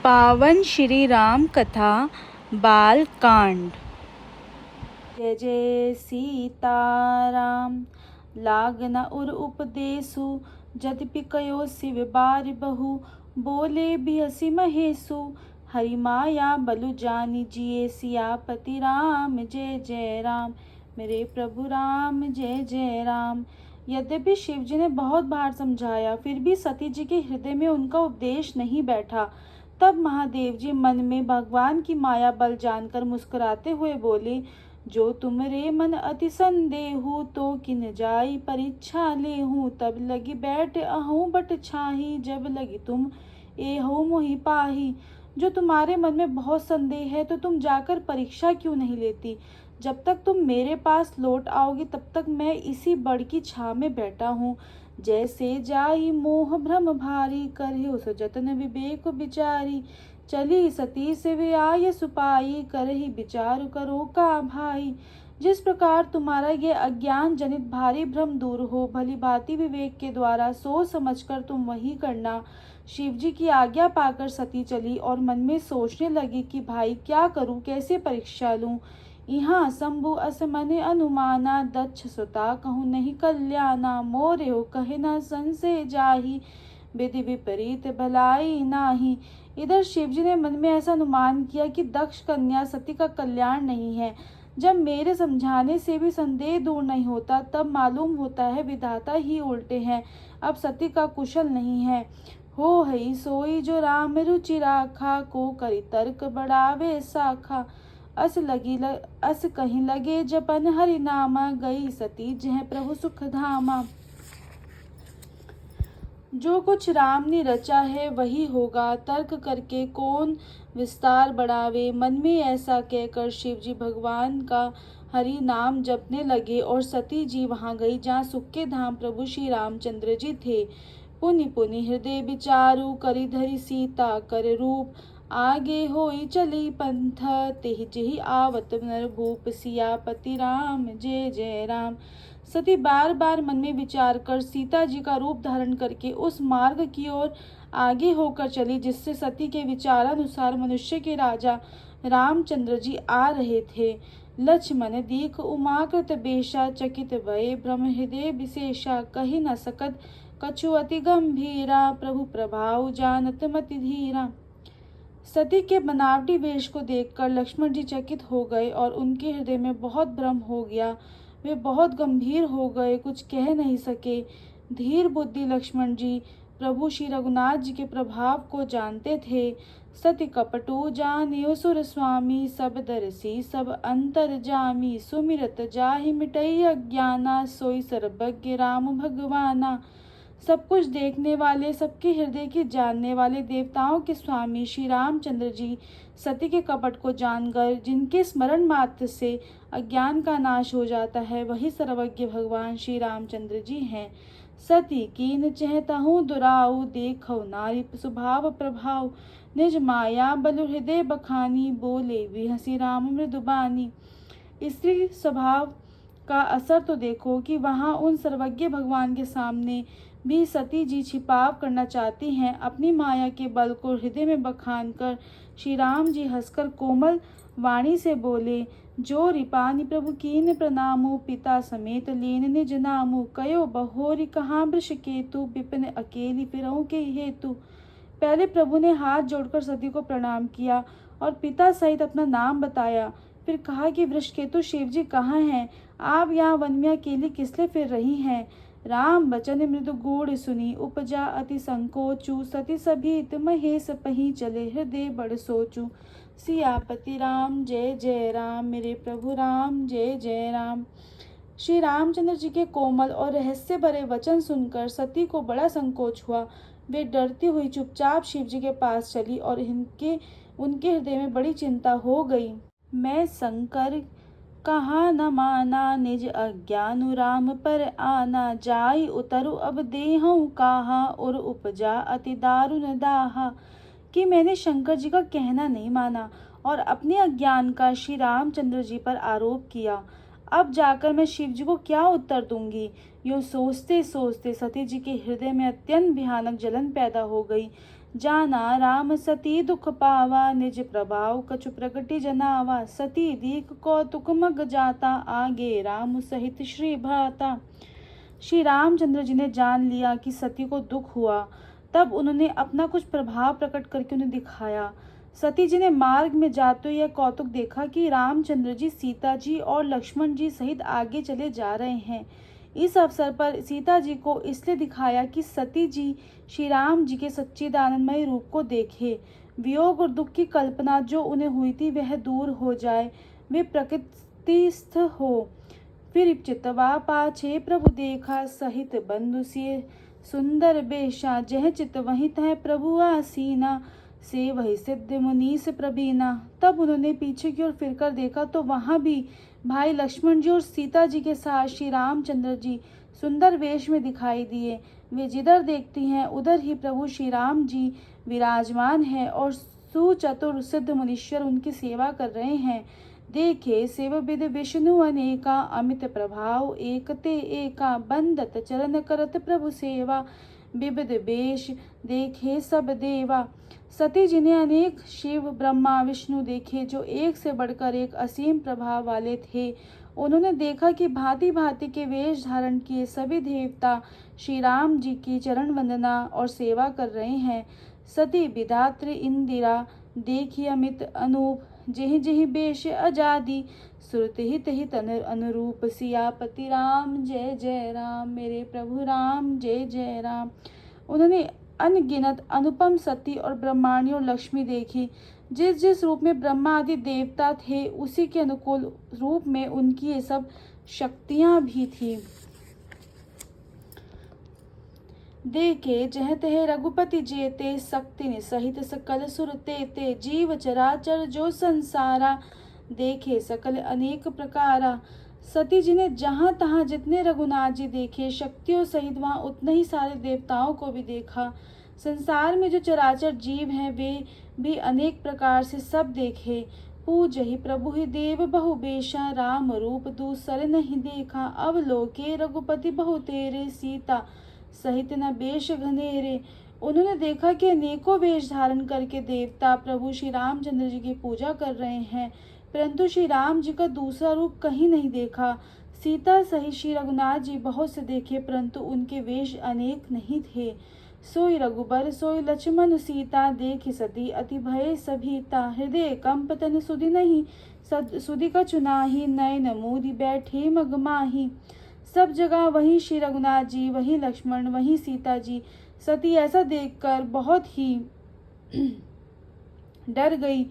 पावन श्री राम कथा बाल कांड। जय जय सीताराम। लागन उर उपदेसु जदपि कयो शिव बार बहु। बोले बिहसी महेशु हरि माया बलु जानी जिए सियापति राम जय जय राम। मेरे प्रभु राम जय जय राम। यद्यपि शिवजी ने बहुत बार समझाया फिर भी सती जी के हृदय में उनका उपदेश नहीं बैठा। तब महादेव जी मन में भगवान की माया बल जानकर मुस्कुराते हुए बोले, जो तुमरे मन अति संदेहु तो किन जाई परीक्षा लेहूँ। तब लगी बैठ अहूँ बट छाही जब लगी तुम एहो मोहि पाही। जो तुम्हारे मन में बहुत संदेह है तो तुम जाकर परीक्षा क्यों नहीं लेती। जब तक तुम मेरे पास लौट आओगी तब तक मैं इसी बड़ की छाव में बैठा हूँ। जैसे जाई मोह भ्रम भारी करहि उस जतन विवेक विचारी। चली सती से वे आय सुपाई करहि विचार करो का भाई। जिस प्रकार तुम्हारा ये अज्ञान जनित भारी भ्रम दूर हो भली भांति विवेक के द्वारा सोच समझकर तुम वही करना। शिवजी की आज्ञा पाकर सती चली और मन में सोचने लगी कि भाई क्या करूं, कैसे परीक्षा लूं। यहाँ शंभु असमने अनुमाना दक्ष सुता कहूँ नहीं कल्याणा। मोरे हो कहे न संशय जाही विधि विपरीत भलाई नाही। इधर शिवजी ने मन में ऐसा अनुमान किया कि दक्ष कन्या सती का कल्याण नहीं है। जब मेरे समझाने से भी संदेह दूर नहीं होता तब मालूम होता है विधाता ही उल्टे हैं। अब सती का कुशल नहीं है। हो हई सोई जो राम रुचि राखा को करी तर्क बढ़ावे शाखा। अस कहीं लगे जपन हरि नामा गई सती जह प्रभु सुख धामा। जो कुछ राम ने रचा है वही होगा, तर्क करके कौन विस्तार बढ़ावे। मन में ऐसा कहकर शिव जी भगवान का हरि नाम जपने लगे और सती जी वहां गई जहाँ सुख के धाम प्रभु श्री रामचंद्र जी थे। पुनि पुनि हृदय विचारु करी धरी सीता कर रूप। आगे होई चली पंथ तेहि जेहि आवत नर भूप। सियापति राम जय जय राम। सती बार बार मन में विचार कर सीता जी का रूप धारण करके उस मार्ग की ओर आगे होकर चली जिससे सती के विचारानुसार मनुष्य के राजा रामचंद्र जी आ रहे थे। लक्ष्मण दीख उमाकृत बेशा चकित भये भ्रम हृदय विशेषा। कही न सकत कछु अति गंभीरा प्रभु प्रभाव जानत मति धीरा। सती के बनावटी वेश को देखकर लक्ष्मण जी चकित हो गए और उनके हृदय में बहुत भ्रम हो गया। वे बहुत गंभीर हो गए, कुछ कह नहीं सके। धीर बुद्धि लक्ष्मण जी प्रभु श्री रघुनाथ जी के प्रभाव को जानते थे। सती कपटू जानियो सुर स्वामी सब दरसी सब अंतर जामी। सुमिरत जाहि मिटई अज्ञाना सोई सर्वज्ञ राम भगवाना। सब कुछ देखने वाले सबके हृदय की जानने वाले देवताओं के स्वामी श्री रामचंद्र जी सती के कपट को जानकर जिनके स्मरण मात्र से अज्ञान का नाश हो जाता है वही सर्वज्ञ भगवान श्री रामचंद्र जी हैं। सती कीन चहतहु दुराऊ देखो नारी स्वभाव प्रभाव। निज माया बलु हृदय बखानी बोले बिहसी राम मृदुबानी। स्त्री स्वभाव का असर तो देखो कि वहाँ उन सर्वज्ञ भगवान के सामने भी सती जी छिपाव करना चाहती हैं। अपनी माया के बल को हृदय में बखान कर श्री राम जी हंसकर कोमल वाणी से बोले, जो रिपानी प्रभु कीन प्रणामु पिता समेत लीन निज नामु। कयो बहोरी कहाँ वृष केतु विपिन अकेली फिरहु के हेतु। पहले प्रभु ने हाथ जोड़कर सती को प्रणाम किया और पिता सहित अपना नाम बताया। फिर कहा कि वृषकेतु शिव जी कहाँ हैं, आप यहाँ वन में अकेली किसलिए फिर रही हैं। राम बचन मृदु गूढ़ सुनी उपजा अति संकोचू। सती सभीत महेश पही चले हृदय बड़ सोचू। सियापति राम जय जय राम। मेरे प्रभु राम जय जय राम। श्री रामचंद्र जी के कोमल और रहस्य भरे वचन सुनकर सती को बड़ा संकोच हुआ। वे डरती हुई चुपचाप शिव जी के पास चली और उनके हृदय में बड़ी चिंता हो गई। मैं शंकर कहा न माना निज अज्ञानु राम पर आना। जाई उतरु अब देहूँ कहा और उपजा अति दारुण दाहा। कि मैंने शंकर जी का कहना नहीं माना और अपने अज्ञान का श्री रामचंद्र जी पर आरोप किया। अब जाकर मैं शिव जी को क्या उत्तर दूंगी। यूँ सोचते सोचते सती जी के हृदय में अत्यंत भयानक जलन पैदा हो गई। जाना राम सती दुख पावा, निज प्रभाव कछु प्रगति जनावा। सती दीक कौतुक मग जाता, आगे राम सहित श्री भ्राता। श्री रामचंद्र जी ने जान लिया कि सती को दुख हुआ, तब उन्होंने अपना कुछ प्रभाव प्रकट करके उन्हें दिखाया। सती जी ने मार्ग में जाते हुए यह कौतुक देखा कि रामचंद्र जी सीता जी और लक्ष्मण जी सहित आगे चले जा रहे हैं। इस अवसर पर सीता जी को इसलिए दिखाया कि सती जी श्री राम जी के सच्चिदानंदमय रूप को देखे, वियोग और दुख की कल्पना जो उन्हें हुई थी वह दूर हो जाए, वे प्रकृतिस्थ हो। फिर चितवा पाछे प्रभु देखा, सहित बंधु सिय सुंदर बेशा। जह चित वहीं तह प्रभु आसीना, से वही सिद्ध मुनीस प्रवीणा। तब उन्होंने पीछे की ओर फिरकर देखा तो वहां भी भाई लक्ष्मण जी और सीता जी के साथ श्री रामचंद्र जी सुंदर वेश में दिखाई दिए। वे जिधर देखती हैं उधर ही प्रभु श्री राम जी विराजमान है और सुचतुर सिद्ध मुनीश्वर उनकी सेवा कर रहे हैं। देखे सेव विद विष्णु अनेका, अमित प्रभाव एकते एका। बंदत चरण करत प्रभु सेवा, विविध वेश देखे सब देवा। सती जी ने अनेक शिव ब्रह्मा विष्णु देखे जो एक से बढ़कर एक असीम प्रभाव वाले थे। उन्होंने देखा कि भांति भांति के वेश धारण किए सभी देवता श्री राम जी की चरण वंदना और सेवा कर रहे हैं। सती विधात्री इंदिरा देखी अमित अनूप, जेहि जेहि बेश अजादी। सुरत हित हित अनुरूप, सियापति राम जय जय राम। मेरे प्रभु राम जय जय राम। उन्होंने अनगिनत अनुपम सती और ब्रह्मांडी और लक्ष्मी देखी। जिस जिस रूप में ब्रह्मा आदि देवता थे उसी के अनुकूल रूप में उनकी ये सब शक्तियां भी थी। देखे जह तह रघुपति जेते, शक्ति सहित सकल सुर तेते। जीव चराचर जो संसारा, देखे सकल अनेक प्रकारा। सती जी ने जहाँ तहाँ जितने रघुनाथ जी देखे, शक्तियों सहित वहाँ उतने ही सारे देवताओं को भी देखा। संसार में जो चराचर जीव हैं वे भी अनेक प्रकार से सब देखे। पूज ही प्रभु ही देव बहु बेशा, राम रूप दूसर नहीं देखा। अब लोके रघुपति बहु तेरे, सीता सहित न बेश घनेरे। उन्होंने देखा कि अनेकों वेश धारण करके देवता प्रभु श्री रामचंद्र जी की पूजा कर रहे हैं, परंतु श्री राम जी का दूसरा रूप कहीं नहीं देखा। सीता सहित श्री रघुनाथ जी बहुत से देखे, परंतु उनके वेश अनेक नहीं थे। सोई रघुबर सोई लक्ष्मण सीता, देखी सती अति भय सभीता। हृदय कंप तन सुधि नहीं, सुधि का चुनाही। नयन मूदि बैठे मगमाही। सब जगह वही श्री रघुनाथ जी, वही लक्ष्मण, वही सीता जी। सती ऐसा देखकर बहुत ही डर गई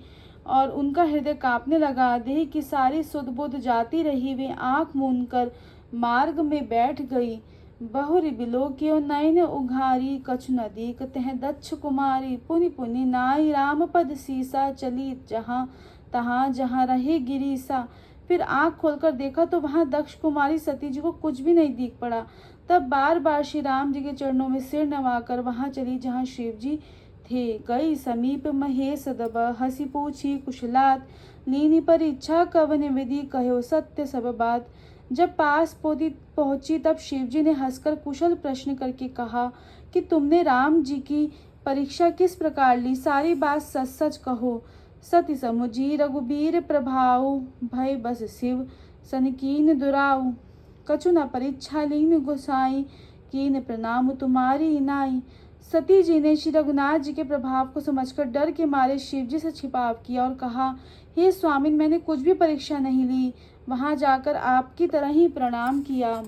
और उनका हृदय कांपने लगा। देह की सारी सुध बुध जाती रही। वे आंख मूंद कर मार्ग में बैठ गई। बहुरी बिलोकियो नयन उघारी, कछु न दीक तह दक्ष कुमारी। पुनि पुनि नाई राम पद सीसा, चली जहाँ तहाँ जहाँ रहे गिरीसा। फिर आंख खोलकर देखा तो वहां दक्ष कुमारी सती जी को कुछ भी नहीं दिख पड़ा। तब बार बार श्री राम जी के चरणों में सिर नवाकर वहां चली जहां शिव जी थे। गई समीप महेश दब, हंसी पूछी कुशलात। लीनी पर इच्छा कवन विधि, कहो सत्य सब बात। जब पास पहुंची तब शिव जी ने हंसकर कुशल प्रश्न करके कहा कि तुमने राम जी की परीक्षा किस प्रकार ली, सारी बात सच सच कहो। सती समुझी रघुबीर प्रभाऊ, भय बस शिव सनकीन दुराऊ। कछु न परीक्षा लीन गोसाई, कीन प्रणाम तुम्हारी नाई। सती जी ने श्री रघुनाथ जी के प्रभाव को समझकर डर के मारे शिव जी से छिपाव किया और कहा, हे स्वामी, मैंने कुछ भी परीक्षा नहीं ली, वहां जाकर आपकी तरह ही प्रणाम किया।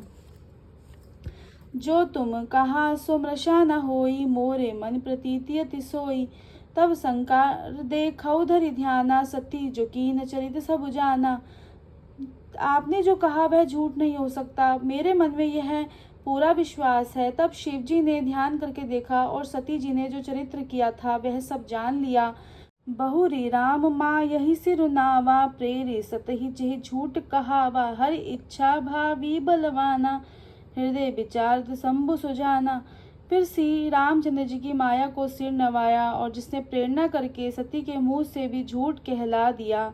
जो तुम कहा सो मृषा न होई, मोरे मन प्रतीति अति सोई। तब संकार देखौ धरि ध्याना, सती जो कीन चरित सब जाना। आपने जो कहा वह झूठ नहीं हो सकता, मेरे मन में यह पूरा विश्वास है। तब शिव जी ने ध्यान करके देखा और सती जी ने जो चरित्र किया था वह सब जान लिया। बहुरी राम माँ यही सिरुनावा, प्रेरी सतहि जेहि झूठ कहावा। हर इच्छा भावी बलवाना, हृदय विचार शंभु सुजाना। फिर श्री रामचंद्र जी की माया को सिर नवाया और जिसने प्रेरणा करके सती के मुंह से भी झूठ कहला दिया।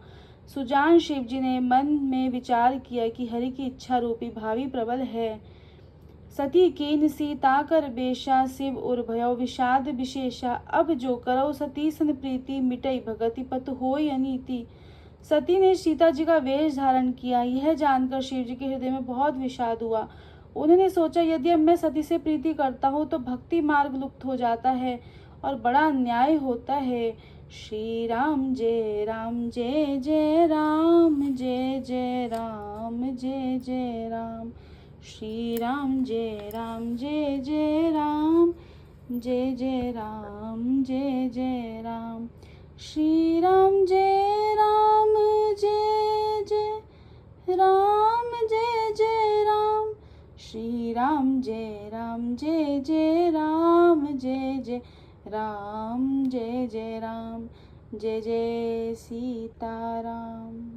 सुजान शिव जी ने मन में विचार किया कि हरि की इच्छा रूपी भावी प्रबल है। सती केन सीता कर बेशा, शिव उर भयो विषाद विशेषा। अब जो करो सती सन प्रीति, मिटई भगति पत होय अनीति। सती ने सीता जी का वेश धारण किया। यह जानकर शिव जी के हृदय में बहुत विषाद हुआ। उन्होंने सोचा, यदि अब मैं सती से प्रीति करता हूँ तो भक्ति मार्ग लुप्त हो जाता है और बड़ा अन्याय होता है। श्री राम जय राम जय जय राम, जय जय राम जय जय राम। श्री राम जय राम जय जय राम, जय जय राम जय जय राम। श्री राम जय राम जय जय राम, जय जय राम। श्री राम जय राम जय जय राम, जय जय राम, जय जय राम, जय जय सीताराम।